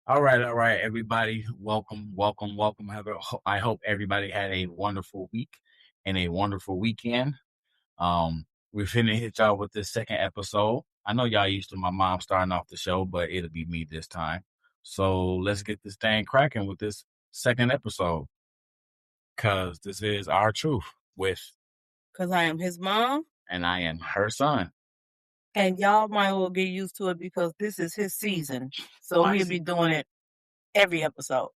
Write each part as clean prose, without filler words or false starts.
All right, everybody. Welcome. I hope everybody had a wonderful week and a wonderful weekend. We're finna hit y'all with this second episode. I know y'all used to my mom starting off the show, but it'll be me this time. So let's get this thing cracking with this second episode, cause this is our truth with, Because I am his mom, and I am her son. and y'all might well get used to it because this is his season. So he'll be doing it every episode.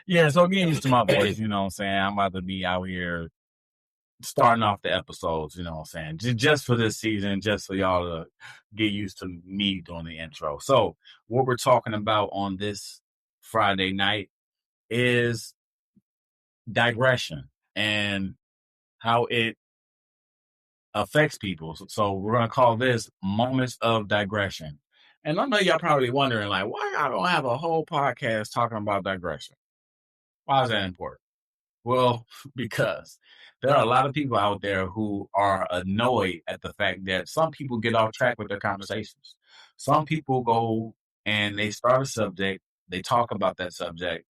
Yeah, so getting used to my voice, you know what I'm saying? I'm about to be out here starting off the episodes, you know what I'm saying? Just for this season, just for y'all to get used to me doing the intro. So, what we're talking about on this Friday night is digression and how it affects people. So, we're going to call this moments of digression. And I know y'all probably wondering, like, why I don't have a whole podcast talking about digression? Why is that important? Well, because there are a lot of people out there who are annoyed at the fact that some people get off track with their conversations. Some people go and they start a subject, they talk about that subject,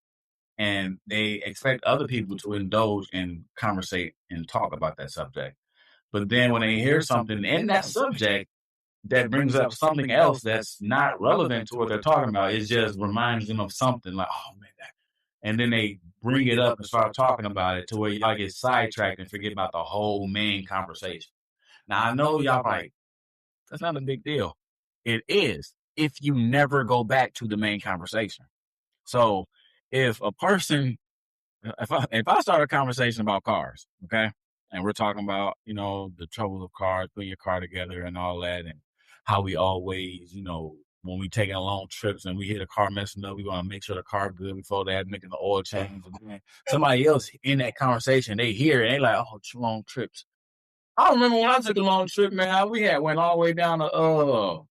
and they expect other people to indulge and conversate and talk about that subject. But then when they hear something in that subject that brings up something else that's not relevant to what they're talking about, it just reminds them of something like, oh man, and then they bring it up and start talking about it to where y'all get sidetracked and forget about the whole main conversation. Now I know y'all like, that's not a big deal. It is if you never go back to the main conversation. So if a person, if I start a conversation about cars, okay, and we're talking about, the troubles of cars, putting your car together and all that, and how we always, when we taking long trips and we hear the car messing up, we want to make sure the car good before they have making the oil change. And then somebody else in that conversation, they hear it and they like, oh, long trips. I remember when I took a long trip, man, we went all the way down to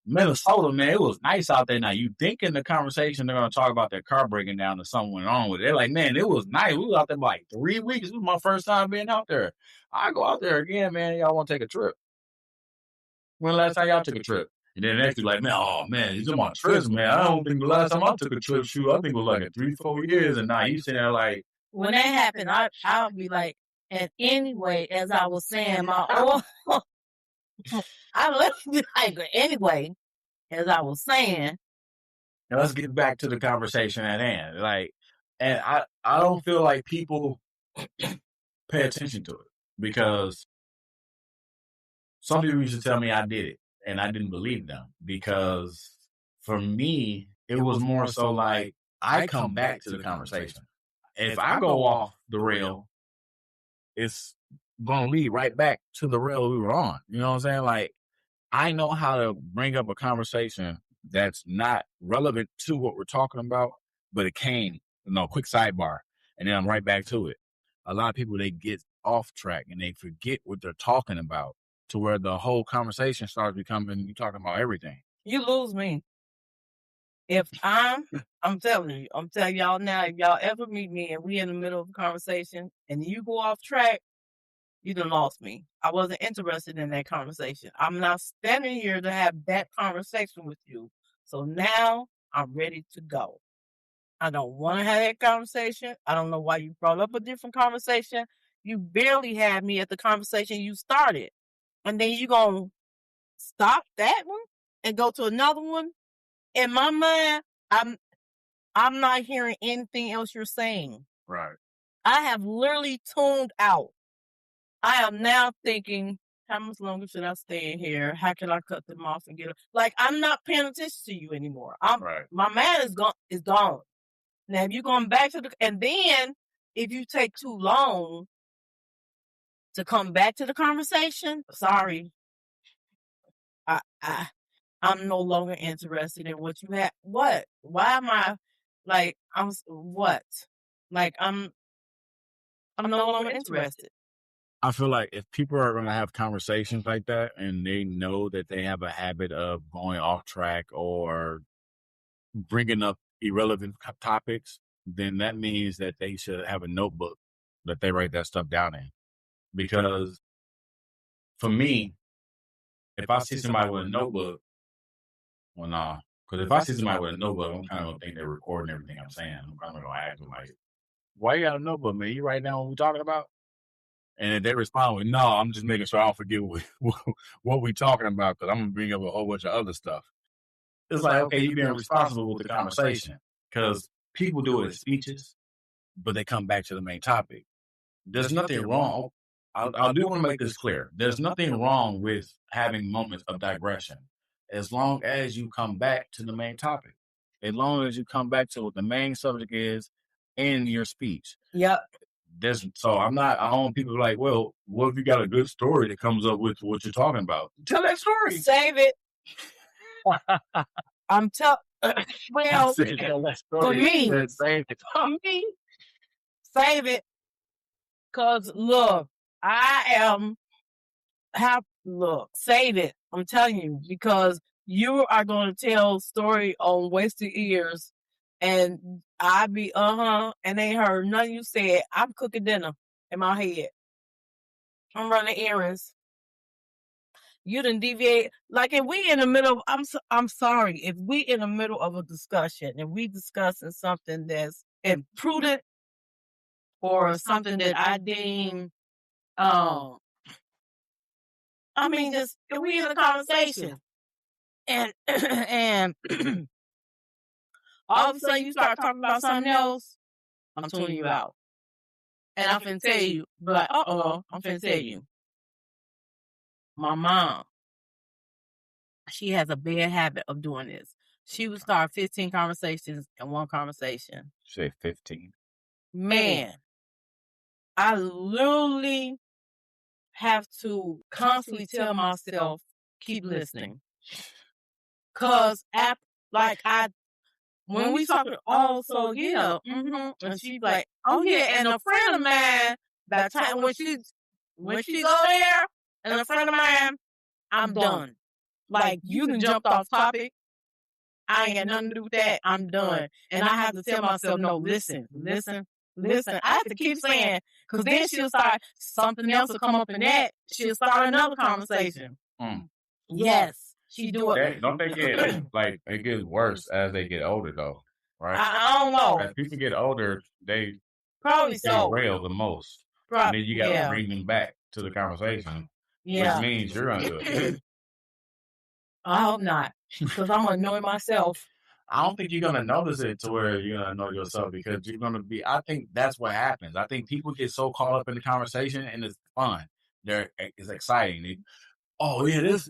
Minnesota, man. It was nice out there. Now you think in the conversation they're gonna talk about their car breaking down or something went wrong with it. They're like, man, it was nice. We was out there for like 3 weeks. This was my first time being out there. I go out there again, man. Y'all want to take a trip? When the last time y'all took a trip? And then next like, man, oh man, these are my trips, man. I don't think the last time I took a trip, shoot, I think it was like a 3-4 years. And now you sitting there like, when that happened, I'll be like, and anyway, as I was saying, I let me like, anyway, as I was saying. Now let's get back to the conversation at hand. Like, and I don't feel like people pay attention to it because some people used to tell me I did it and I didn't believe them because for me, it was more so like I come back to the conversation. If I go off the rail, it's going to lead right back to the rail we were on. You know what I'm saying? Like, I know how to bring up a conversation that's not relevant to what we're talking about, but it came, quick sidebar, and then I'm right back to it. A lot of people, they get off track and they forget what they're talking about to where the whole conversation starts becoming, you talking about everything. You lose me. If I'm telling y'all now, if y'all ever meet me and we in the middle of a conversation and you go off track, you done lost me. I wasn't interested in that conversation. I'm not standing here to have that conversation with you. So now I'm ready to go. I don't want to have that conversation. I don't know why you brought up a different conversation. You barely had me at the conversation you started. And then you going to stop that one and go to another one? In my mind, I'm not hearing anything else you're saying. Right. I have literally tuned out. I am now thinking, how much longer should I stay in here? How can I cut them off and get them? Like, I'm not paying attention to you anymore. My man is gone. Now, if you're going back to and then if you take too long to come back to the conversation, sorry, I'm no longer interested in what you have. What? Why am I like? What? Like I'm no longer interested. I feel like if people are going to have conversations like that and they know that they have a habit of going off track or bringing up irrelevant topics, then that means that they should have a notebook that they write that stuff down in. Because for me, if I see somebody with a notebook, well, nah, Because if I see somebody with a notebook, I'm kind of gonna think they're recording everything I'm saying. I'm kind of gonna ask them like, "Why you got a notebook, man? You write down what we talking about?" And if they respond with, "No, I'm just making sure I don't forget what we talking about because I'm gonna bring up a whole bunch of other stuff." It's like, okay, you're being responsible with the conversation because people do it in speeches, but they come back to the main topic. There's nothing wrong. I do want to make this clear. There's nothing wrong with having moments of digression as long as you come back to the main topic. As long as you come back to what the main subject is in your speech. Yep. So I don't want people like, well, what if you got a good story that comes up with what you're talking about? Tell that story. Save it. I'm well, for me, save it. Save it. Cause look, save it. I'm telling you, because you are going to tell story on wasted ears, and I be and they heard nothing you said. I'm cooking dinner in my head. I'm running errands. You didn't deviate. Like if we in the middle, I'm sorry. If we in the middle of a discussion and we discussing something that's imprudent or something that I deem, just if we in a conversation and and all of a sudden you start talking about something else, I'm tuning you out. And I'm finna tell you, but I'm finna tell you. My mom, she has a bad habit of doing this. She would start 15 conversations in one conversation. Say 15. Man, I literally have to constantly tell myself, keep listening. Cause when we talk, so yeah, and she's like, oh yeah, and a friend of mine, by the time when she go there, and a friend of mine, I'm done. Like you done jumped off topic. I ain't got nothing to do with that. I'm done. And I have to tell myself, no, listen. I have to keep saying, because then she'll start, something else will come up in that. She'll start another conversation. Yes, she do it. Don't they get, like, it gets worse as they get older, though, right? I don't know. As people get older, they probably so rail the most. And then you got to bring them back to the conversation, which means you're going to do it. I hope not, because I'm going to annoy myself. I don't think you're going to notice it to where you're going to know yourself, because you're going to be, I think that's what happens. I think people get so caught up in the conversation and it's fun. It's exciting. This.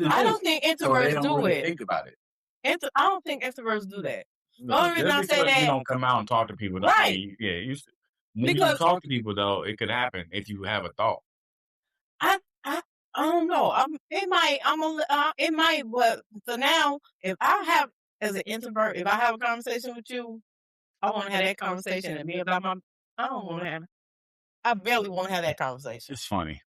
I don't think introverts do really it. Think about it. I don't think introverts do that. The only reason I say that, you don't come out and talk to people. Right. When you talk to people, though, it could happen if you have a thought. I don't know. It might, but for now, if I have, as an introvert, if I have a conversation with you, I want to have that conversation and be about I don't want to have, I barely want to have that conversation. It's funny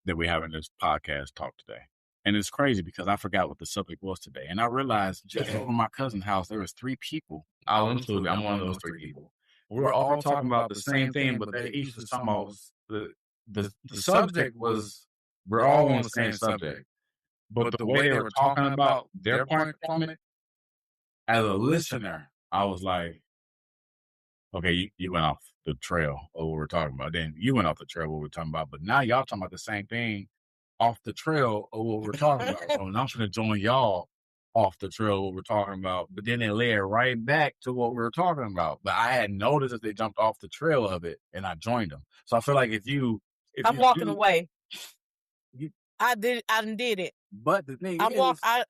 that we're having this podcast talk today. And it's crazy because I forgot what the subject was today. And I realized just over my cousin's house, there was 3 people. I'll include, I'm one of those 3 people. We're all talking about the same thing, but they each was talking about the subject was, we're all on the same subject. But the way they were talking about their point from it, as a listener, I was like, okay, you went off the trail of what we're talking about. Then you went off the trail of what we're talking about. But now y'all talking about the same thing off the trail of what we're talking about. So now I'm going to join y'all off the trail of what we're talking about. But then they lay it right back to what we were talking about. But I had noticed that they jumped off the trail of it, and I joined them. So I feel like I'm walking away. I did it. But the thing I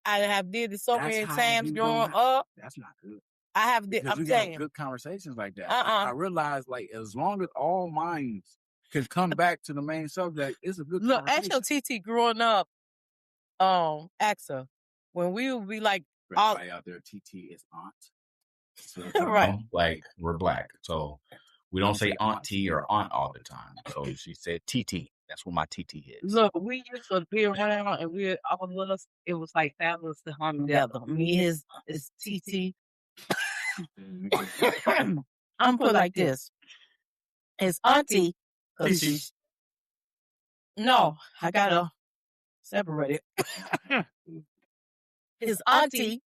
have did it so many times growing up. That's not good. I have I'm saying good conversations like that. I realized, like, as long as all minds can come back to the main subject, it's a good conversation. Look, ask your TT growing up, ask her, when we would be like, everybody out there, TT is aunt. So, right. Like, we're black, so we don't say auntie or aunt all the time. So she said TT. That's what my TT is. Look, we used to be around, and we all of us, it was like fabulous to hang together. Me, his TT. I'm put like this. His auntie. No, I gotta separate it. His auntie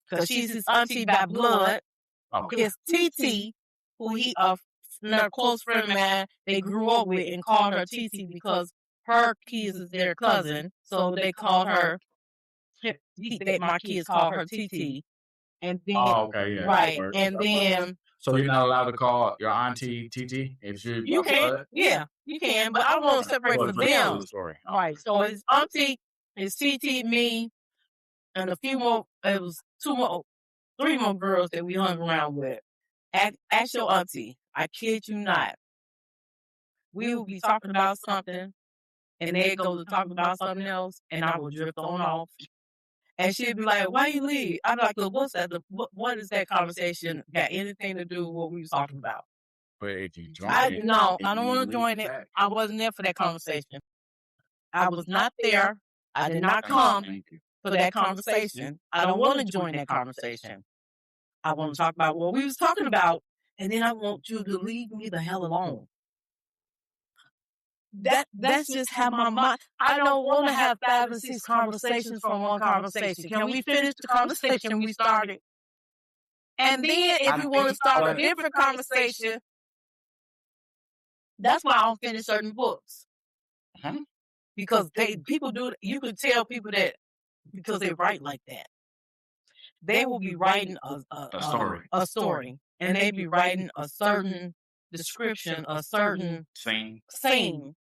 because she's his auntie by blood. Okay. His TT, who he a close friend of mine, they grew up with and called her TT because her kids is their cousin, so they called her. My kids call her TT, and then okay, yeah, right, and then so you're not allowed to call your auntie TT if you can, yeah, you can, but I want to separate from them. Story. Right, so his auntie, his TT, me, and a few more. It was 3 more girls that we hung around with. Ask your auntie. I kid you not. We will be talking about something, and they go to talk about something else, and I will drift on off. And she'd be like, "Why you leave?" I'm like, "What's that? What is that conversation got anything to do with what we was talking about?" But if you join I don't want to join it. I wasn't there for that conversation. I was not there. I did not come for that conversation. I don't want to join that conversation. I want to talk about what we was talking about, and then I want you to leave me the hell alone. That's just how my mind. I don't want to have 5 and 6 conversations from one conversation. Can we finish the conversation we started? And then if you want to start a different conversation, that's why I don't finish certain books. Because people do. You could tell people that because they write like that. They will be writing a story, and they be writing a certain description, a certain scene.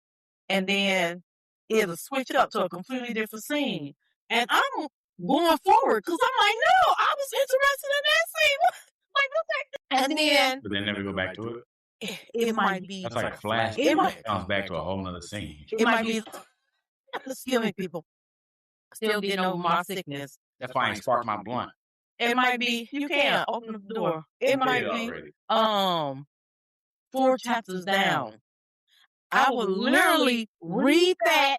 And then it'll switch up to a completely different scene. And I'm going forward because I'm like, no, I was interested in that scene. Like, what's that? And then... But they never go back to it? It might be... That's like a flash. It comes back to a whole nother scene. It might be... Excuse me, people. Still getting over my sickness. That's why I ain't sparked my blunt. It might be... You can't open the door. It might be... 4 chapters down. I would literally read that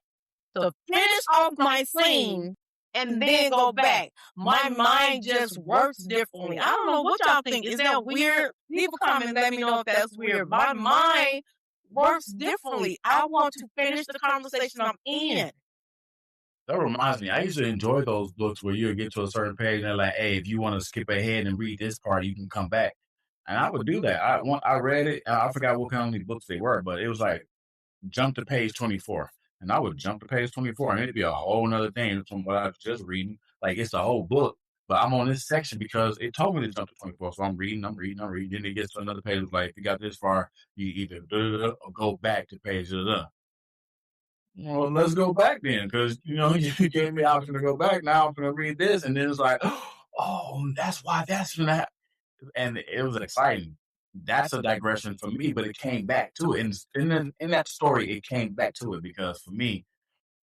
to finish off my scene and then go back. My mind just works differently. I don't know what y'all think. Is that weird? People comment and let me know if that's weird. My mind works differently. I want to finish the conversation I'm in. That reminds me, I used to enjoy those books where you would get to a certain page and they're like, hey, if you want to skip ahead and read this part, you can come back. And I would do that. I read it. I forgot what kind of books they were, but it was like, jump to page 24. And I would jump to page 24 and it'd be a whole nother thing from what I was just reading. Like it's a whole book, but I'm on this section because it told me to jump to 24. So I'm reading. Then it gets to another page. It's like, if you got this far, you either or go back to page Well, let's go back then, because you gave me the option to go back. Now I'm going to read this, and then it's like, oh, that's why that's from that. And it was exciting. That's a digression for me, but it came back to it. And in that story, it came back to it because for me,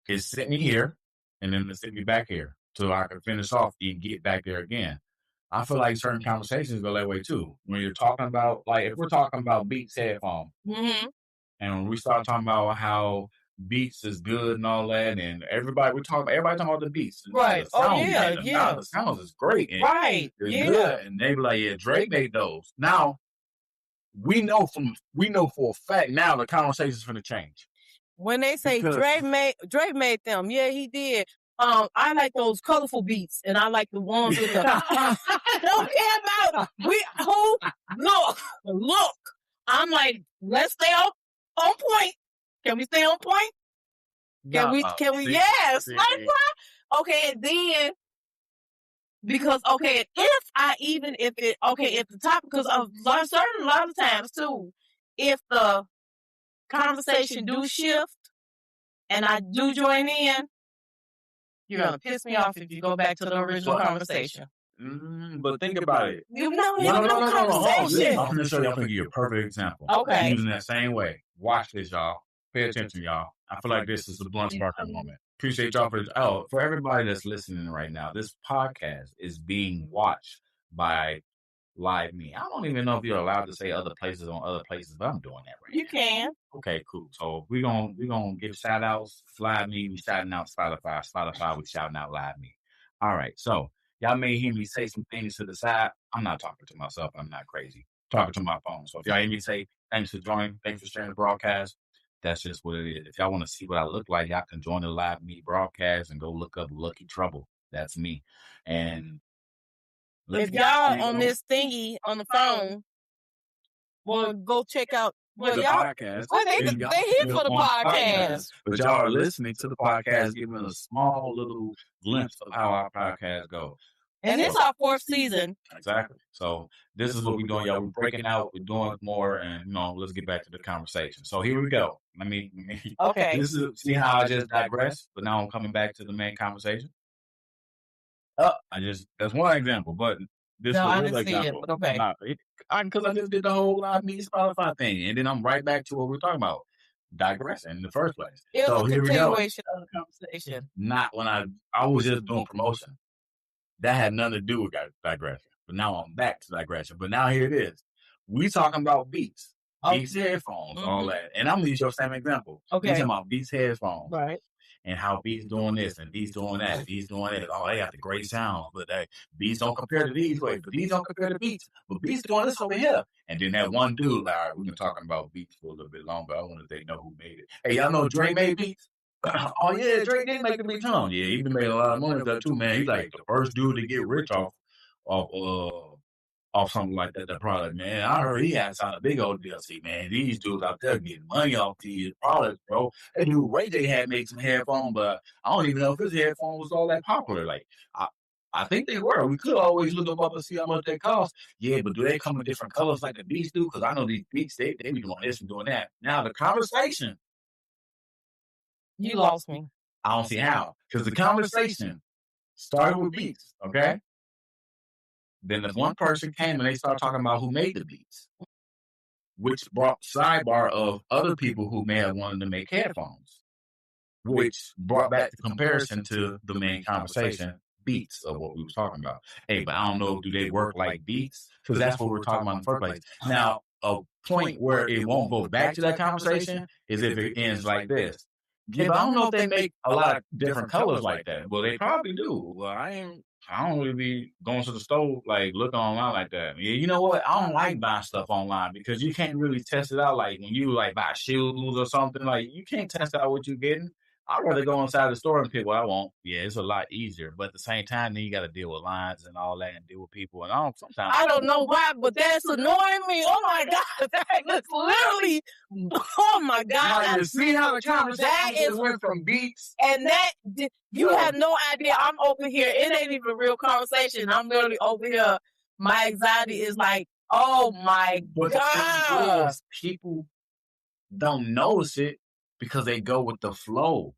it sent me here and then it sent me back here so I could finish off and get back there again. I feel like certain conversations go that way too. When you're talking about, like, if we're talking about Beats headphones, and when we start talking about how Beats is good and all that, and everybody talking about the Beats, right? The sound, the sounds is great, and right? Good. And they be like, yeah, Drake made those. Now we know for a fact now the conversation's going to change. When they say Drake made them, yeah, he did. I like those colorful beats, and I like the ones with the. I don't care about look. I'm like, let's stay on point. Can we stay on point? Can we? Yes. Like what? Okay, and then because if the topic, because I've learned a lot of times too, if the conversation do shift and I do join in, you're gonna piss me off if you go back to the original conversation. But think about it. No. I'm gonna show you. I'm gonna give you a perfect example. Okay. Using that same way. Watch this, y'all. Pay attention, y'all. I feel like this is a blunt sparker moment. Appreciate y'all for everybody that's listening right now. This podcast is being watched by Live Me. I don't even know if you're allowed to say other places on other places, but I'm doing that right now. You can. Okay, cool. So we're gonna give shout outs. Live Me, we shouting out Spotify. Spotify, we shouting out Live Me. All right. So y'all may hear me say some things to the side. I'm not talking to myself. I'm not crazy. I'm talking to my phone. So if y'all hear me say thanks for joining, thanks for sharing the broadcast, that's just what it is. If y'all want to see what I look like, y'all can join the Live Me broadcast and go look up Lucky Trouble. That's me. And If y'all on this thingy on the phone, well, go check out the podcast. Well, they here for the podcast. But y'all are listening to the podcast, giving a small little glimpse of how our podcast goes. And it's our 4th season. Exactly. So this is what we're doing, y'all. We're breaking out. We're doing more, and let's get back to the conversation. So here we go. Let me. Okay. See how I just digressed, but now I'm coming back to the main conversation. That's one example, but this is another example. But okay. Because I just did the whole me Spotify thing, and then I'm right back to what we're talking about. Digressing in the first place. It was a continuation of the conversation. Not when I was just doing promotion. That had nothing to do with digression. But now I'm back to digression. But now here it is. We talking about Beats. Beats headphones, all that. And I'm going to use your same example. Okay. We talking about Beats headphones. Right. And how Beats doing this and Beats doing that. Beats doing that. Oh, they got the great sound. But Beats don't compare to these ways. But these don't compare to Beats. But Beats doing this over here. And then that one dude, like, all right, we've been talking about Beats for a little bit longer. I wonder if they know who made it. Hey, y'all know Dre made Beats? Oh yeah, Drake did make the big tone. Yeah, he been made a lot of money with that too, man. He's like the first dude to get rich off something like that. The product, man. I heard he had signed a big old DLC, man. These dudes out there getting money off these products, bro. That dude Ray J had made some headphones, but I don't even know if his headphones was all that popular. Like I think they were. We could always look them up and see how much they cost. Yeah, but do they come in different colors like the Beats do? Because I know these Beats, they be doing this and doing that. Now the conversation. You lost me. I don't see how. Because the conversation started with Beats, okay? Then the one person came and they started talking about who made the beats, which brought sidebar of other people who may have wanted to make headphones, which brought back the comparison to the main conversation, beats of what we was talking about. Hey, but I don't know, do they work like beats? Because that's what we're talking about in the first place. Now, a point where it won't go back to that conversation is if it ends like this. Yeah, but I don't know if they make a lot of different colors like that. Well, they probably do. Well, I don't really be going to the store, like, looking online like that. Yeah, you know what? I don't like buying stuff online because you can't really test it out. Like, when you, like, buy shoes or something, like, you can't test out what you're getting. I'd rather go inside the store and pick what I want. Yeah, it's a lot easier. But at the same time, then you got to deal with lines and all that and deal with people. And I don't know why, but that's annoying me. Oh, my God. That's literally, oh, my God. Now, you see how the conversation went from beats? And that, you have no idea. I'm over here. It ain't even a real conversation. I'm literally over here. My anxiety is like, oh, my God. People don't notice it because they go with the flow.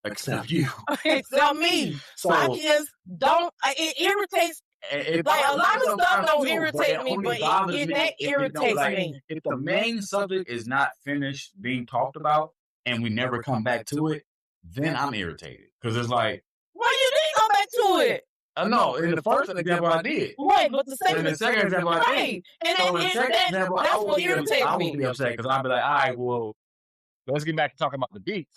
Except you. Except me. So I just don't, it irritates. Like, a lot of stuff don't irritate me, but that irritates me. If the main subject is not finished being talked about and we never come back to it, then I'm irritated. Because it's like, why you didn't come back to it? No, in the first example I did. Right, but the second example I did. And so that's what irritates me. I would be upset because I'd be like, all right, well, let's get back to talking about the beats.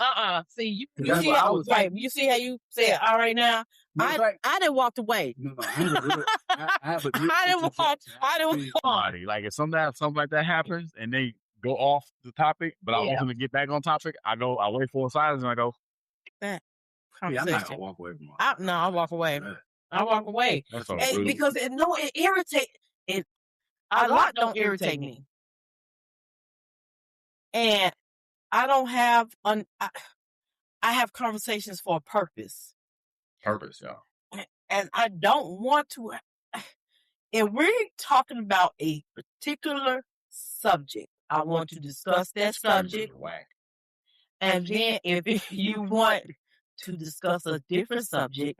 See, you see how you see how you say it all right now? I didn't walk away. No, I didn't walk. Like, if something like that happens and they go off the topic, but I want them to get back on topic, I wait for a silence and I go, that conversation. I'm not gonna walk away from it. I walk away. I walk away. Because it irritates. A lot don't irritate me. And I don't have I have conversations for a purpose. Purpose, yeah. And I don't want to. If we're talking about a particular subject, I want to discuss that subject. And then if you want to discuss a different subject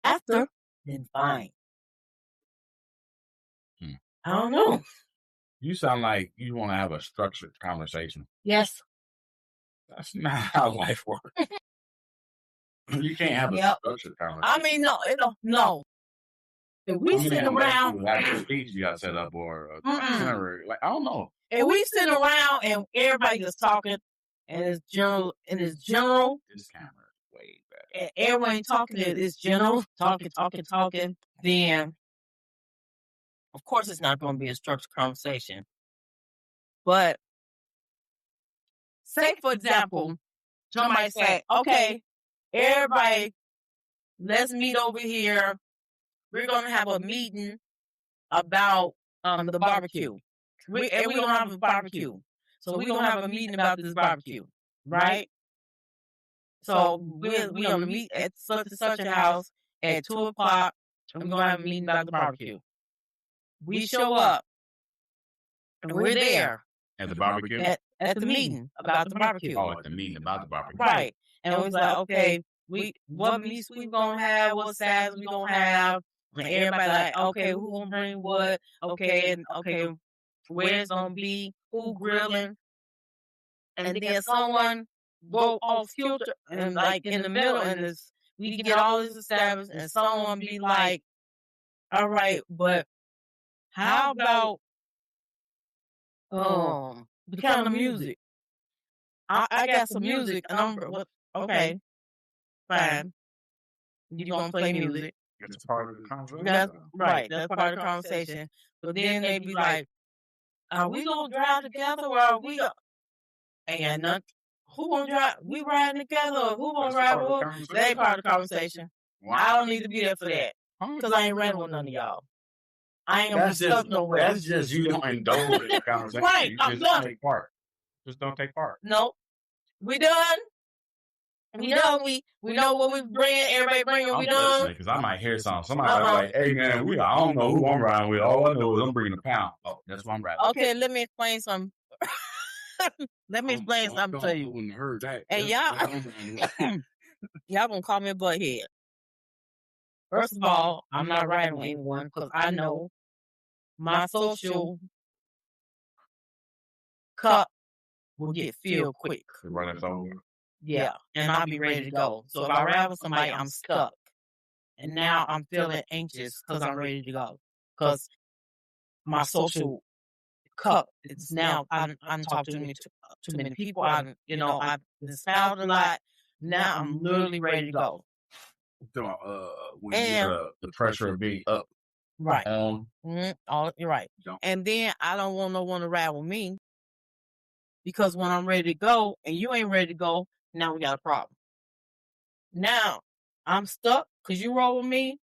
after, then fine. I don't know. You sound like you want to have a structured conversation. Yes. That's not how life works. You can't have a structured conversation. I mean, no. If we sit around, like a speech you got set up or a itinerary, like, I don't know. If we sit around and everybody just talking and it's general, this camera is way better. And everyone talking, it's general, talking, then of course it's not going to be a structured conversation. But say, for example, somebody say, okay, everybody, let's meet over here we're going to have a meeting about the barbecue. We're going to have a barbecue. So we're going to have a meeting about this barbecue, right? So we on the meet at such and such a house at 2:00, and we're going to have a meeting about the barbecue. We show up, and we're there. At the barbecue? At the meeting about the barbecue. Oh, at the meeting about the barbecue. Right. And it was like, okay, what meats we gonna have, what sides we gonna have. And everybody like, okay, who gonna bring what? Okay, and okay, where it's gonna be, who grilling. And then someone go off kilter and like in the middle, and we get all this established, and someone be like, all right, but how about the kind of music? I got some music, and I'm okay, fine. You gonna play music? It's part of the conversation. That's right. That's part of the conversation. But then they be like, "Are we gonna drive together, or are we?" Ain't nothing. Who gonna drive? We riding together. Or who gonna ride with who? That ain't part of the conversation. Wow. I don't need to be there for that because I ain't riding with none of y'all. I ain't gonna be stuck nowhere. That's just you don't indulge in the conversation. Right. You just don't take part. Just don't take part. Nope. We done. We done. We know what we bring. Everybody bringing. We done. Because I might hear something. Somebody like, "Hey man, I don't know who I'm riding with. All I know is I'm bringing a pound." Oh, that's what I'm riding. Okay, let me explain something. Let me explain something to you. I heard that. And y'all gonna call me a butthead. First of all, I'm not riding with anyone because I know my social cup will get filled quick. Running over. Yeah, and I'll be ready to go. So if I ride with somebody, I'm stuck. And now I'm feeling anxious because I'm ready to go. Because my social cup is now, I'm talking to too many people. I've been smiled a lot. Now I'm literally ready to go. When the pressure of being up. Right. You're right. And then I don't want no one to ride with me. Because when I'm ready to go and you ain't ready to go, now we got a problem. Now, I'm stuck because you roll with me?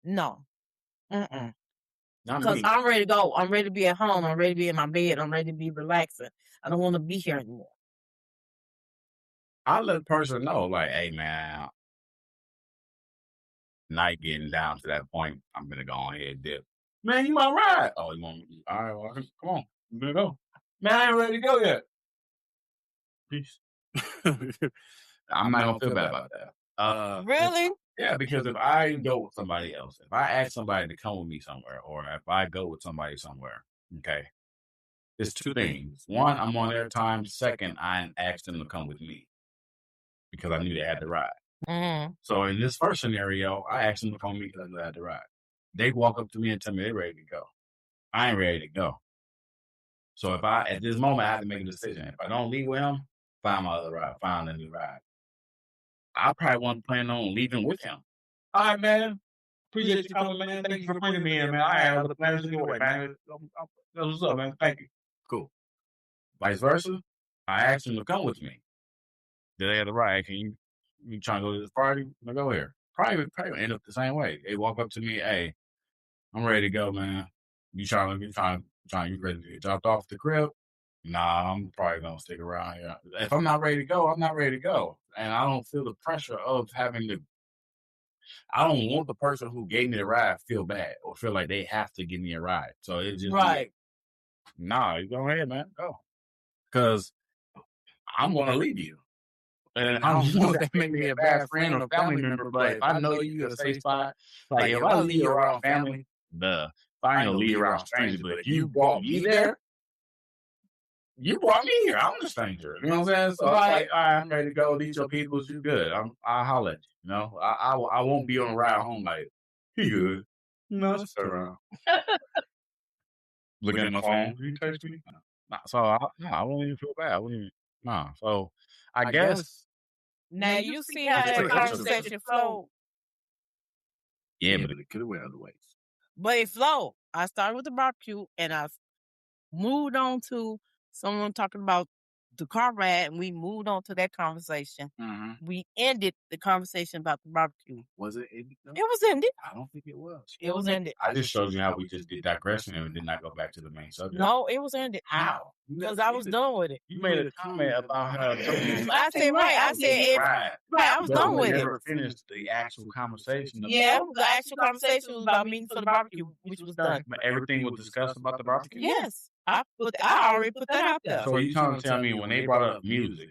No. Because I'm ready to go. I'm ready to be at home. I'm ready to be in my bed. I'm ready to be relaxing. I don't want to be here anymore. I let the person know, like, hey, man, not getting down to that point. I'm going to go on ahead and dip. Man, you want to ride? Oh, you want me? All right, well, come on. I'm going to go. Man, I ain't ready to go yet. Peace. I'm not going to feel bad about that. Really? Yeah, because if I go with somebody else, if I ask somebody to come with me somewhere, or if I go with somebody somewhere, okay, it's two things. One, I'm on their time. Second, I asked them to come with me because I knew they had to ride. Mm-hmm. So in this first scenario, I asked them to come with me because I knew they had to ride. They walk up to me and tell me they're ready to go. I ain't ready to go. So if at this moment, I have to make a decision. If I don't leave with him, find my other ride, find a new ride. I probably wasn't planning on leaving with him. All right, man. Appreciate you coming, man. Thank you for bringing me in, man. I have other plans anyway, man. That's what's up, man. Thank you. Cool. Vice versa, I asked him to come with me. Did they have the ride? Can you trying to go to this party? I go here. Probably end up the same way. They walk up to me, hey, I'm ready to go, man. You ready to get dropped off the crib? Nah, I'm probably gonna stick around here. If I'm not ready to go, I'm not ready to go. And I don't feel the pressure of having to. I don't want the person who gave me the ride feel bad or feel like they have to give me a ride. So it's just right. Nah, you go ahead, man. Go. Because I'm gonna leave you. And I don't know if that make me a bad friend or family member, but if I know you at a safe spot, like if I leave you around family, if I ain't gonna leave you around strangers, but if you brought me there, you brought me here. I'm a stranger. You know what I'm saying? So right. It's like, all right, I'm ready to go. These your people. You good. I'll holler at you. You know, I won't be on a ride home like, he good. No, just sit around. Looking at my phone. You text me? Nah, so I won't even feel bad. So I guess. Now you see how that conversation flowed. Yeah, but it could have went other ways. But it flowed. I started with the barbecue and I moved on to someone talking about the car ride, and we moved on to that conversation. We ended the conversation about the barbecue. Was it ended? It was ended. I don't think it was. It was ended. I just showed you how we just did digression and did not go back to the main subject. No, it was ended. How? Because I was done with it. You made a comment about how. I said right. I said right. I was done with it. Never finished the actual conversation. Yeah, the actual conversation was about meeting for the barbecue, which was done. But everything was discussed about the barbecue. Yes, I already put that out there. So you trying to tell me when they brought up music,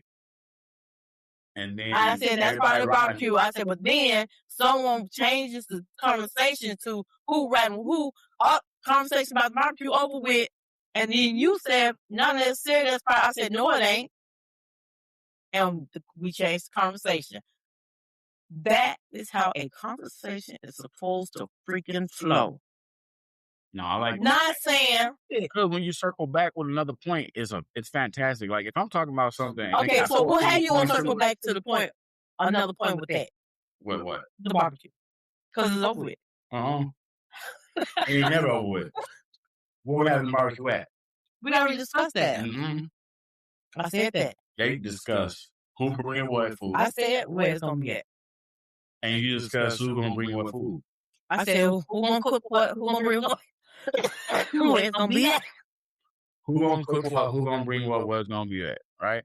and then I said that's part of the barbecue. I said, but then someone changes the conversation to who ran who. Conversation about the barbecue over with, and then you said not necessarily that's part. I said no, it ain't, and we changed the conversation. That is how a conversation is supposed to freaking flow. No, I like not saying because when you circle back with another point, it's fantastic. Like if I'm talking about something, okay. So how you gonna circle back to the point? Another point with that. With what? The barbecue, because it's over with. It ain't never over with. Where we having the barbecue at? We already discussed that. I said that. They discussed who can bring what food. I said where it's gonna be at. And you discussed who's gonna bring what food. I said who gonna cook what? Who gonna bring what? Where it's gonna be at? Who gonna cook what? Who gonna bring what? Where it's gonna be at? Right?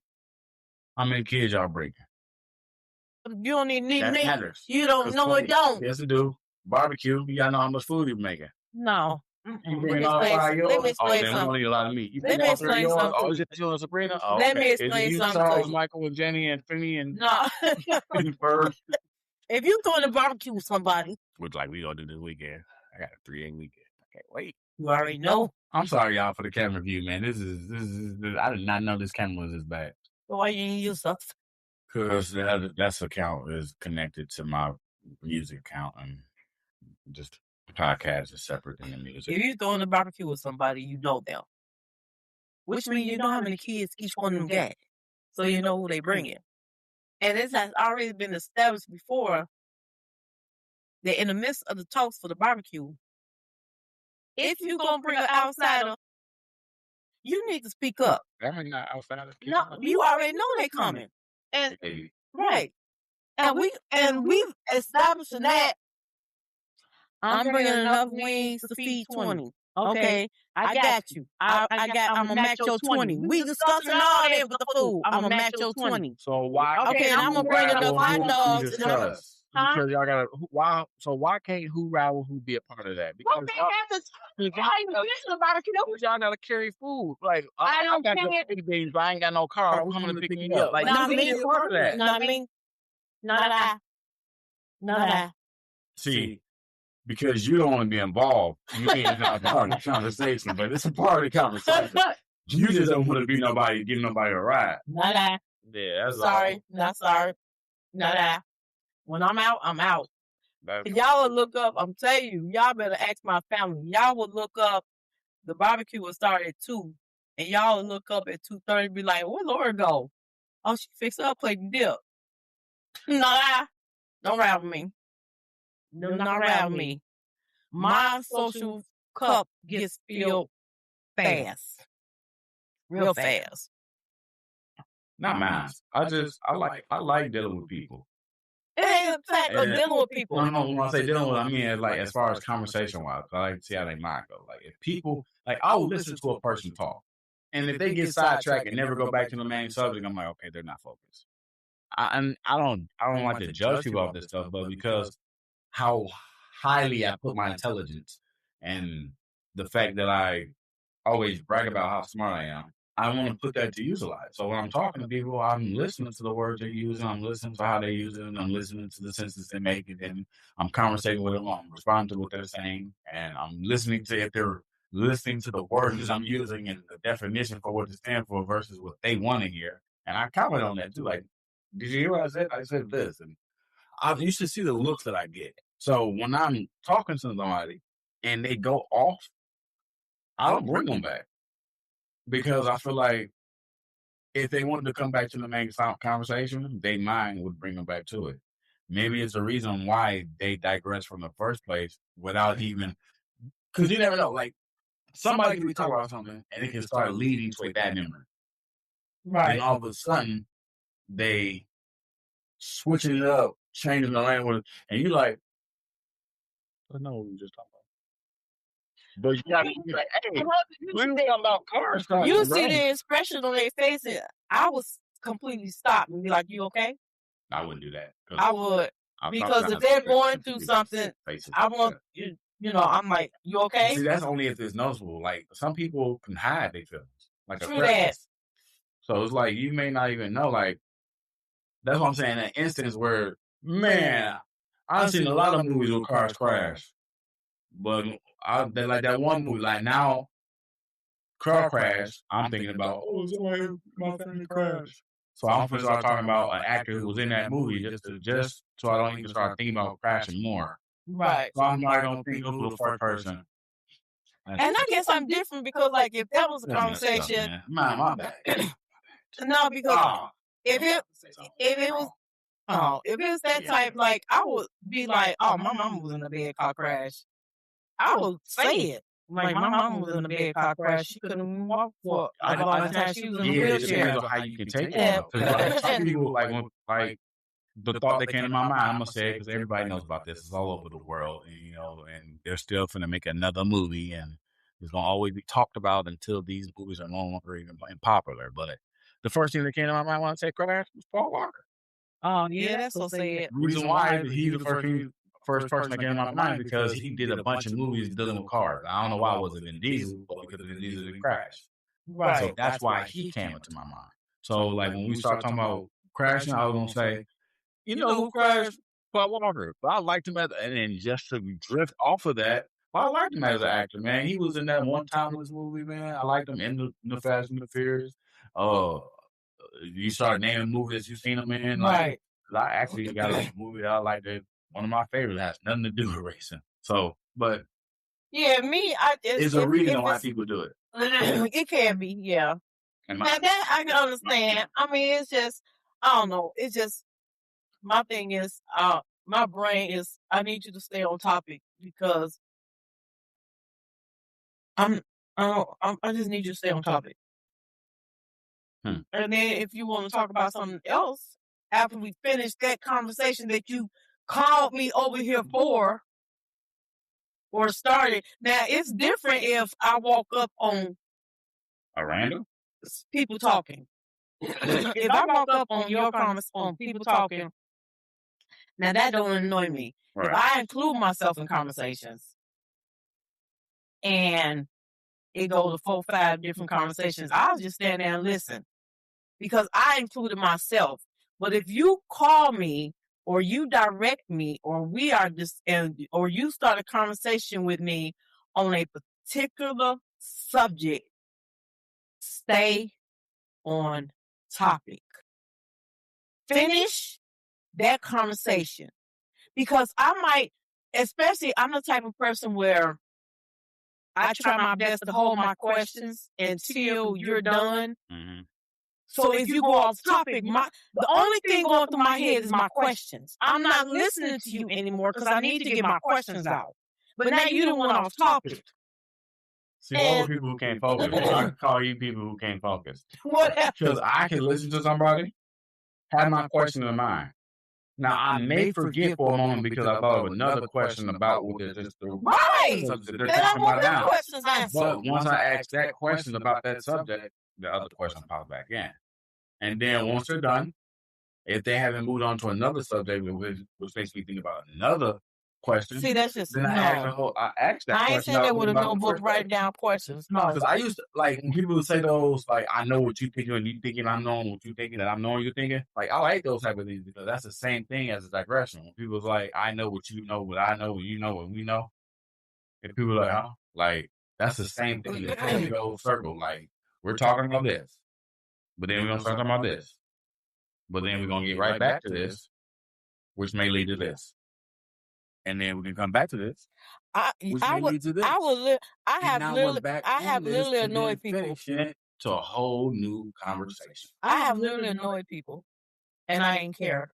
How many kids y'all bringing? You don't need that matters. You don't know it don't. Yes, it do. Barbecue. You gotta know how much food you're making. No. You bring all 5 yours? Let me explain something. Don't need a lot of meat. Let me explain something. Oh, is it you and Sabrina? Oh, let me explain something. Charles, Michael, and Jenny, and Finney, and no. If you throwing a barbecue with somebody, which like we gonna do this weekend. I got a 3-day weekend. I can't wait. You already know. I'm sorry, y'all, for the camera view, man. This is. I did not know this camera was this bad. So why you didn't use stuff? Because that's account is connected to my music account, and just the podcast is separate than the music. If you're throwing a barbecue with somebody, you know them. Which means you know how many kids each one of them got. So you know who they bringing. And this has already been established before that in the midst of the talks for the barbecue, if you're going to bring an outsider, you need to speak up. I'm not outsider. No, you already know they coming. And right. And we've established that I'm bringing enough wings to feed 20. Okay, I got you. I'm gonna match your 20. We discussing all that with the food. I'm gonna match your 20. So why? Okay, and I'm gonna bring enough hot dogs. Because y'all gotta. Why? So why can't who ride with who be a part of that? Because y'all gotta carry food. Like I got the big beans, but I ain't got no car. I'm coming to pick me up. Like not me. Part of that. Not me. Not I. See. Because you don't want to be involved, you ain't not part of the conversation, but it's a part of the conversation. You just don't want to be nobody, give nobody a ride. Not I. Yeah, that's sorry. All. Not sorry. Not I. When I'm out, I'm out. Y'all will look up, I'm telling you, y'all better ask my family. Y'all will look up, the barbecue will start at 2, and y'all will look up at 2:30 and be like, where Laura go? Oh, she fixed her plate and dip. Not I. Don't ride with me. Do not ride with me. My social cup gets filled fast. Real fast. Not mine. I like dealing with people. It ain't a fact of dealing with people. No, when I say dealing with, I mean like as far as conversation wise. I like to see how they mind go. Like if people I will listen to a person talk. And if they get sidetracked and never go back to the main subject, I'm like, okay, they're not focused. I don't like to judge people off this stuff, but because how highly I put my intelligence and the fact that I always brag about how smart I am, I want to put that to use a lot. So when I'm talking to people, I'm listening to the words they're using, I'm listening to how they use it, and I'm listening to the sentences they make, and then I'm conversating with them, I'm responding to what they're saying, and I'm listening to if they're listening to the words I'm using and the definition for what it stands for versus what they want to hear. And I comment on that too. Like, did you hear what I said? I said this. And you should see the looks that I get. So when I'm talking to somebody and they go off, I don't bring them back. Because I feel like if they wanted to come back to the main conversation, their mind would bring them back to it. Maybe it's the reason why they digress from the first place without even... Because you never know. Like, somebody can be talking about something and it can start leading to a bad memory. Right. And all of a sudden, they switching it up, changing the language, and you like, I know what we just talking about. But you gotta be like, hey, we ain't talking about cars. You see the expression on their faces. I was completely stopped and be like, "You okay?" I wouldn't do that. I would, because if they're going through something, I want you. You know, I'm like, "You okay?" See, that's only if it's noticeable. Like some people can hide their feelings, like True that. So it's like you may not even know. Like that's what I'm saying. An instance where, man, I've seen a lot of movies where cars crash, but they like that one movie. Like now, car crash. I'm thinking about, oh, somebody my family crashed. So I'm gonna start talking about an actor who was in that movie just so I don't even start thinking about crashing more. Right. So I'm not gonna think of the first person. And I guess I'm different because, like, if that was a conversation, my bad. No, because if it was that type, like, I would be like, oh, my mama was in a bad car crash. I would say it. Like, my mama was in a bad car crash. She couldn't even walk for a long time. She was in a wheelchair. It depends on how you can take it. Because some people, like the thought that came to my mind, I'm gonna say it because everybody knows about this. It's all over the world, and they're still gonna make another movie, and it's gonna always be talked about until these movies are no longer even popular. But the first thing that came to my mind when I said crash was Paul Walker. Oh yeah, that's so sad. The reason why he's the first person that came to my mind because he did a bunch of movies dealing with cars. I don't know why it was Vin Diesel, but because Vin Diesel didn't crash. Right. So that's why he came into my mind. So like when we start talking about crashing, I was gonna say, you know who crashed? Paul Walker. But I liked him and then just to drift off of that, I liked him as an actor, man. He was in that one timeless movie, man. I liked him in the Fast and the Furious. You start naming movies you've seen him in, right? I actually got a movie that I like that one of my favorites has nothing to do with racing. So, but yeah, me, it's a reason why people do it. It can be, yeah. Now that I can understand. I mean, it's just, I don't know. It's just, my thing is, my brain is, I need you to stay on topic because I just need you to stay on topic. And then if you want to talk about something else after we finish that conversation that you called me over here for or started. Now it's different if I walk up on a random people talking. If I walk up on your comments on people talking, now that don't annoy me. Right. If I include myself in conversations and it goes to 4 or 5 different conversations, I'll just stand there and listen because I included myself. But if you call me or you direct me or or you start a conversation with me on a particular subject, stay on topic. Finish that conversation. Because I might, especially I'm the type of person where I try my best to hold my questions until you're done. Mm-hmm. So if you go off topic, the only thing going through my head is my questions. I'm not listening to you anymore because I need to get my questions out. But now you don't went off topic. See, all the people who can't focus. I call you people who can't focus. What? Because I can listen to somebody, have my question in mind. Now, I may forget for a moment because I thought of another question about what they're just right. They're talking about now. Questions answered. But once I ask that question about that subject, the other question pops back in. And then once they're done, if they haven't moved on to another subject, which makes me think about another question. See, that's just then I asked that question. I ain't saying that with a notebook writing down questions. No, because I used to like when people would say those like I know what you thinking and you thinking I'm knowing what you thinking and I'm knowing you thinking. Like I like those type of things because that's the same thing as a digression. When people's like I know what you know, what I know, what you know, what we know. And people are like, huh? Like that's the same thing. The whole circle. Like we're talking about this, but then we're gonna start talking about this, but then we're gonna get right back to this, which may lead to this. And then we can come back to this. I have literally annoyed people to a whole new conversation. I have literally annoyed people, and I ain't care.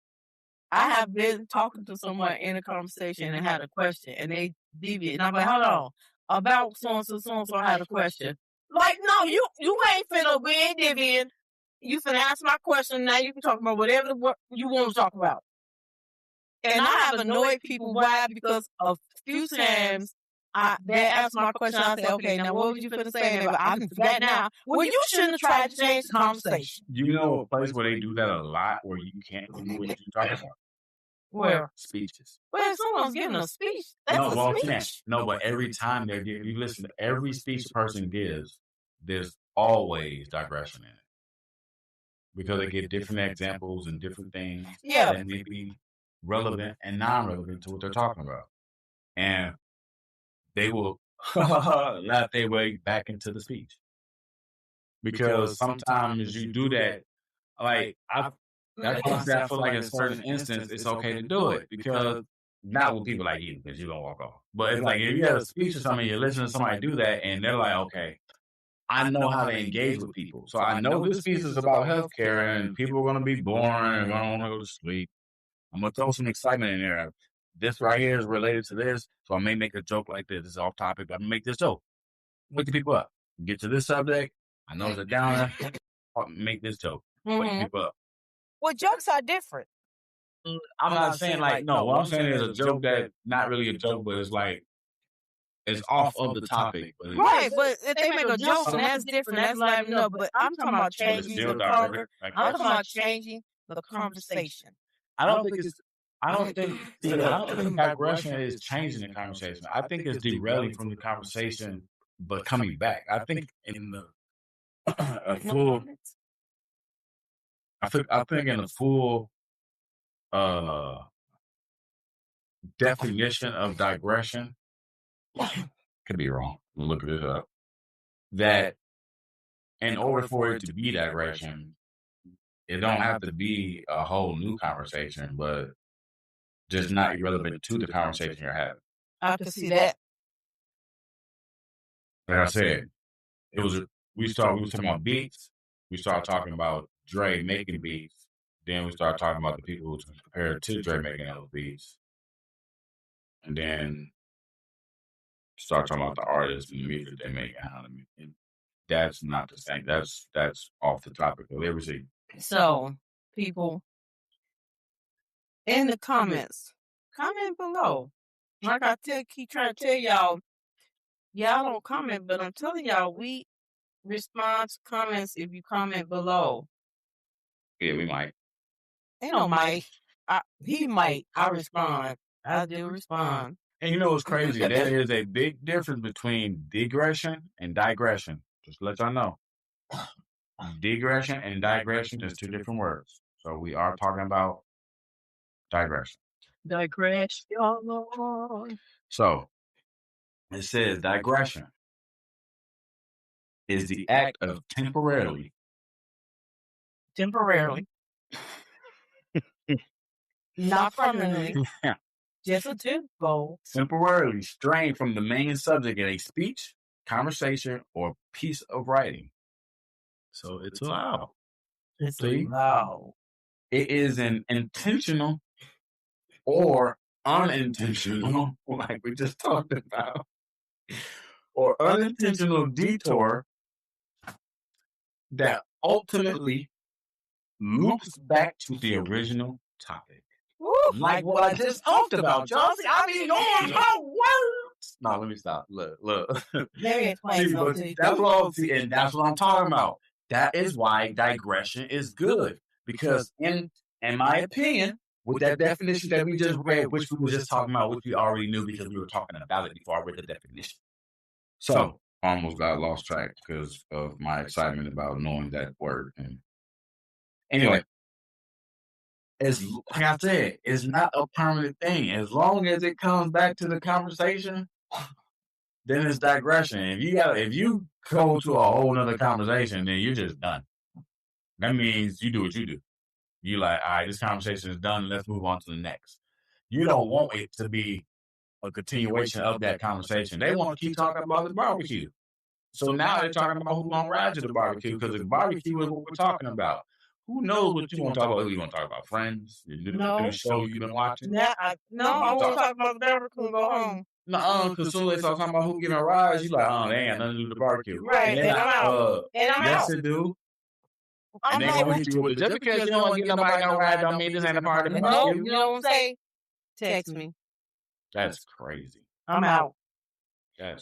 I have been talking to someone in a conversation and had a question, and they deviate, and I'm like, hold on, about so and so, I had a question. Like, no, you ain't finna, we ain't deviating. you finna ask my question. Now you can talk about whatever you want to talk about. And I have annoyed people. Why? Because a few times they ask my question. I say, okay, now what was you finna say? But I forgot now. Well, you shouldn't have tried to change the conversation. You know a place where they do that a lot, where you can't do what you're talking about? Where? Speeches. Well, if someone's giving a speech, that's a speech. No, but every time they're giving, you listen to every speech a person gives, there's always digression in it. Because they give different examples and different things that may be relevant and non-relevant to what they're talking about. And they will laugh their way back into the speech. Because sometimes you do that, like, that's why I say I feel like in certain instances it's okay to do it, because not with people like you, because you're gonna walk off. But it's like if you have a speech or something, you listen to somebody do that, and they're like, okay, I know how to engage with people. So I know this piece is about healthcare, and people are gonna be boring and gonna want to go to sleep. I'm gonna throw some excitement in there. This right here is related to this, so I may make a joke like this. This is off topic, but I'm gonna make this joke. Wake the people up. Get to this subject. I know it's a downer. Make this joke. Wake people up. Well, jokes are different. I'm not saying like, no, what I'm saying is a joke that not really a joke, but it's like, it's off of the topic. But right, but if they make a joke, and that's different. That's like, no, but I'm talking about changing the conversation. I'm talking about changing the conversation. I don't think digression is changing the conversation. I think it's derailing from the conversation, but coming back. I think in the full, I think in the full definition of digression, could be wrong. Look it up. That in order for it to be digression, it don't have to be a whole new conversation, but just not irrelevant to the conversation you're having. I can see that. Like I said, we was talking about beats. We started talking about Dre making beats. Then we started talking about the people who compared to Dre making those beats. And then start talking about the artists and the music they make and how to make it. That's not the same. That's off the topic of literacy. So, people, in the comments, comment below. Like I keep trying to tell y'all don't comment, but I'm telling y'all, we respond to comments if you comment below. Yeah, we might. Ain't no might. He might. I respond. I do respond. And you know what's crazy? There is a big difference between digression and digression. Just to let y'all know. Digression and digression is two different words. So we are talking about digression. Digression. So it says digression is the act of temporarily, not permanently, just a tempo, temporarily straying from the main subject in a speech, conversation, or piece of writing. So it's allowed. It's allowed. It is an intentional or unintentional, like we just talked about, or unintentional detour that ultimately loops back to the original topic. Woo, like what I just talked about, y'all. See, I mean, going my words. No, let me stop. Look. Very explain that's what I'm talking about. That is why digression is good, because in my opinion, with that definition that we just read, which we were just talking about, which we already knew because we were talking about it before I read the definition. So I almost got lost track because of my excitement about knowing that word. And anyway, as like I said, it's not a permanent thing. As long as it comes back to the conversation, then it's digression. If you go to a whole nother conversation, then you're just done. That means you do what you do. You like, all right, this conversation is done. Let's move on to the next. You don't want it to be a continuation of that conversation. They want to keep talking about the barbecue. So now they're talking about who's going to ride to the barbecue, because the barbecue is what we're talking about. Who knows what you want to talk about? You want to talk about Friends? The show you've been watching? I want to talk about the barbecue and go home. No, because soon as they start talking about who giving rides, you like, they ain't got nothing to do with the barbecue. Right, and I'm out. Yes, it do. I'm And they like, gonna hit you with just because you don't want to get nobody no ride don't mean this ain't a part of the no, party. you know what I'm saying? Text me. That's crazy. I'm out.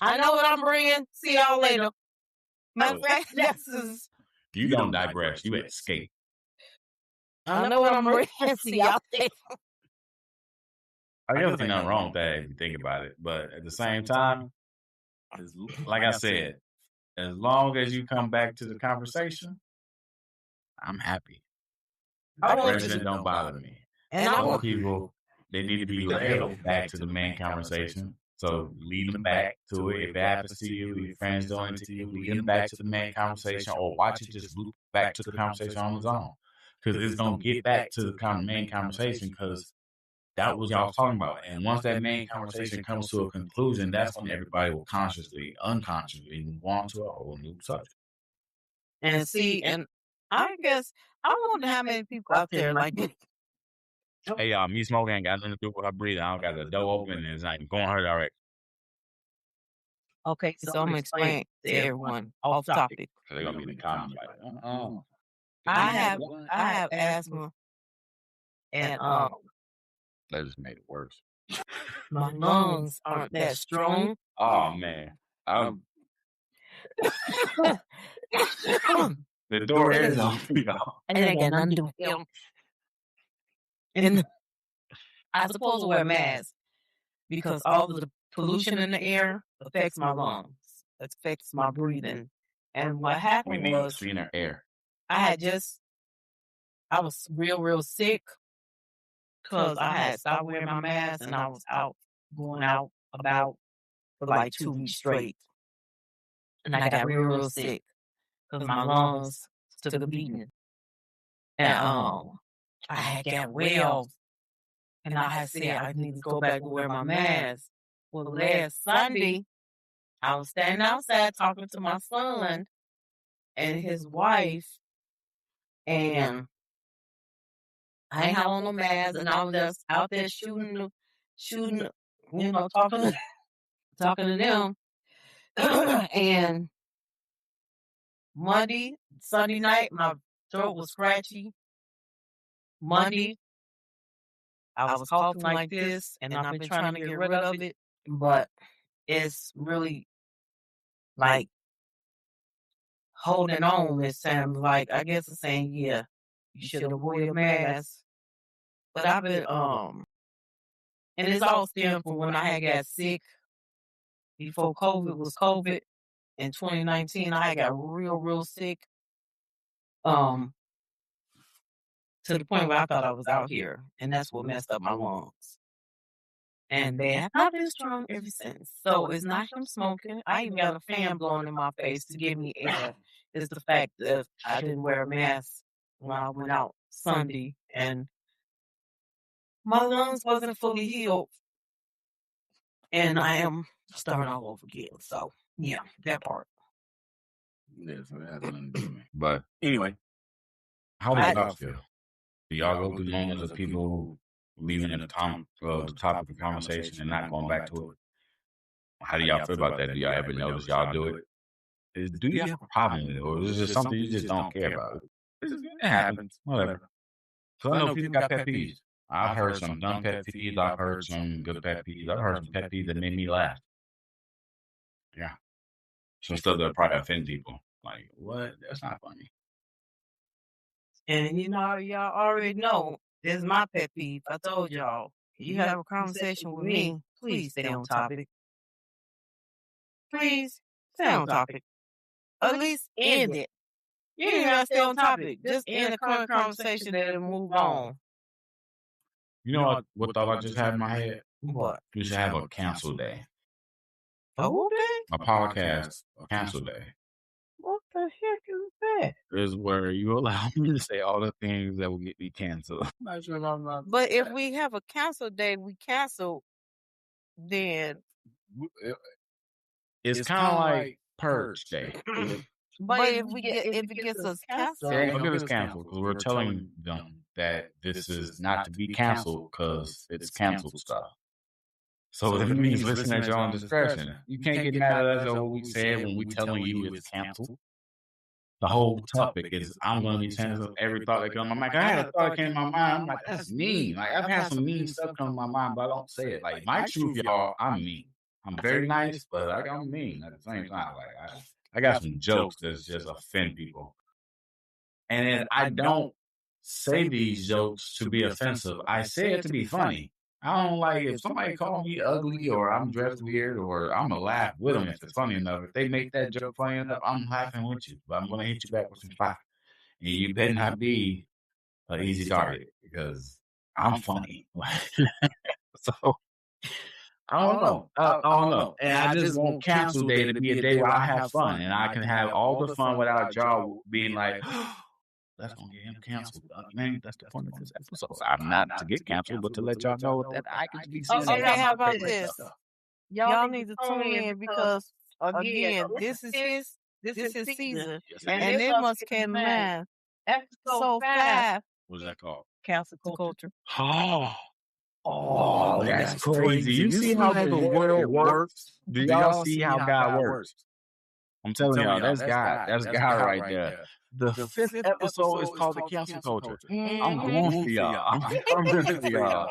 I know what I'm bringing. See y'all later. Matter of fact, you don't digress. You escape. I know what I'm bringing. See y'all later. I guess there's nothing wrong with that if you think about it. But at the same time, like I said, as long as you come back to the conversation, I'm happy. Digression don't bother me. And Some people, they need to be led back to the main conversation. So lead them back to it. If it happens to you, your friends doing it to you, lead them back to the main conversation, or watch it just loop back to the conversation on its own. Because it's going to get back to the main conversation because that was y'all talking about. And once that main conversation comes to a conclusion, that's when everybody will consciously, unconsciously move on to a whole new subject. And see, and I guess I wonder how many people out there like this. Hey, y'all, me smoking ain't got nothing to do with her breathing. I don't got the door open and it's not going her direct. Okay, so I'm going to explain to everyone off topic. So they're going to be in the comments like, I have asthma, and that just made it worse. my lungs aren't that strong. Oh man, the door is open, y'all. And I got nothing to do with him. And I supposed to wear a mask because all of the pollution in the air affects my lungs. It affects my breathing. And what happened was cleaner air. I was real sick because I had stopped wearing my mask and I was going out about for like 2 weeks straight. And I got real sick because my lungs took a beating. And I had got well, and I had said I need to go back and wear my mask. Well, last Sunday, I was standing outside talking to my son and his wife, and I ain't have on no mask, and I was just out there shooting, talking to them. And Sunday night, my throat was scratchy. Monday, I was coughing like this, and I've been trying to get rid of it, but it's really like holding on this time. Like, I guess it's saying, yeah, you should have wore your mask. But I've been, and it's all stemmed from when I had got sick before COVID was COVID. In 2019, I had got real sick. To the point where I thought I was out here, and that's what messed up my lungs. And they have not been strong ever since. So it's not him smoking. I even got a fan blowing in my face to give me air. It's the fact that I didn't wear a mask when I went out Sunday, and my lungs wasn't fully healed. And I am starting all over again. So yeah, that part. Yeah, so that has nothing to do with me. But anyway, how does y'all feel? Do y'all go through moments of people leaving the topic of conversation and not going back to it? How do y'all feel about that? Do y'all ever notice y'all do it? Do you have a problem with it? Or is it just something you just don't care about? It happens. Whatever. So I know people got pet peeves. I've heard some dumb pet peeves. I've heard some good pet peeves. I've heard some pet peeves that made me laugh. Yeah. Some stuff that probably offend people. Like, what? That's not funny. And y'all already know this is my pet peeve. I told y'all, you have a conversation with me, please stay on topic. Please stay on topic. At least end it. You ain't gotta stay on topic. Just end the current conversation and move on. You know what thought I just had in my head? What? We should have a cancel day. A who day? A podcast, a cancel day. What the heck is that? Is where you allow me to say all the things that will get me canceled. Not sure I'm not. But if we have a cancel day, we cancel, then it's kind of like purge day. But if it gets us canceled, It ain't gonna get us canceled because we're telling them that this is not to be canceled because it's canceled stuff. So that means listen at your own discretion. You can't get mad at us over what we said when we telling you it's canceled. the whole topic is I'm going to be saying every thought that comes to my mind. I had a thought that came to my mind. I'm like, that's mean. Like, I've had some mean stuff come to my mind, but I don't say it. Like, my truth, y'all, I'm mean. I'm very nice, but I'm mean at the same time. Like, I got some jokes that just offend people. And then I don't say these jokes to be offensive. I say it to be funny. I don't like if somebody call me ugly or I'm dressed weird or I'm going to laugh with them if it's funny enough. If they make that joke funny enough, I'm laughing with you. But I'm going to hit you back with some fire. And you better not be an easy target because I'm funny. So I don't know. I don't know. And I just want cancel day to be a day where I have fun and I can have all the fun without y'all being like, that's going to get him canceled. Man, that's the point of this episode. I'm not to get canceled, but to let y'all know that I can be saying Okay, how about this? Y'all need to tune in because again, this is his season, and it must can man. Episode 5. What is that called? Cancel culture. Oh, that's crazy. You see how the world works? Do y'all see how God works? I'm telling y'all, that's God. That's God right there. The 5th episode is called the cancel culture. I'm going for y'all. I'm coming for y'all.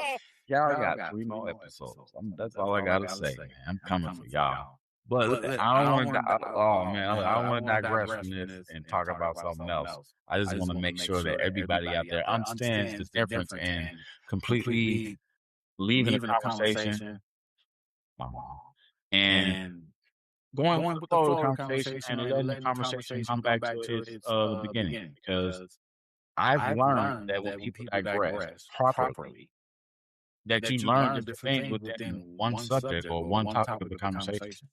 Y'all got 3 more episodes. That's all I gotta say, man. I'm coming for y'all. But I don't want to. Oh man, I don't want to digress from this and talk about something else. I just want to make sure that everybody out there understands the difference in completely leaving a conversation and going with the flow of the conversation and letting the conversation come back to its the beginning. Because I've learned that when people digress properly, that you learn different things within one subject or one topic of the conversation.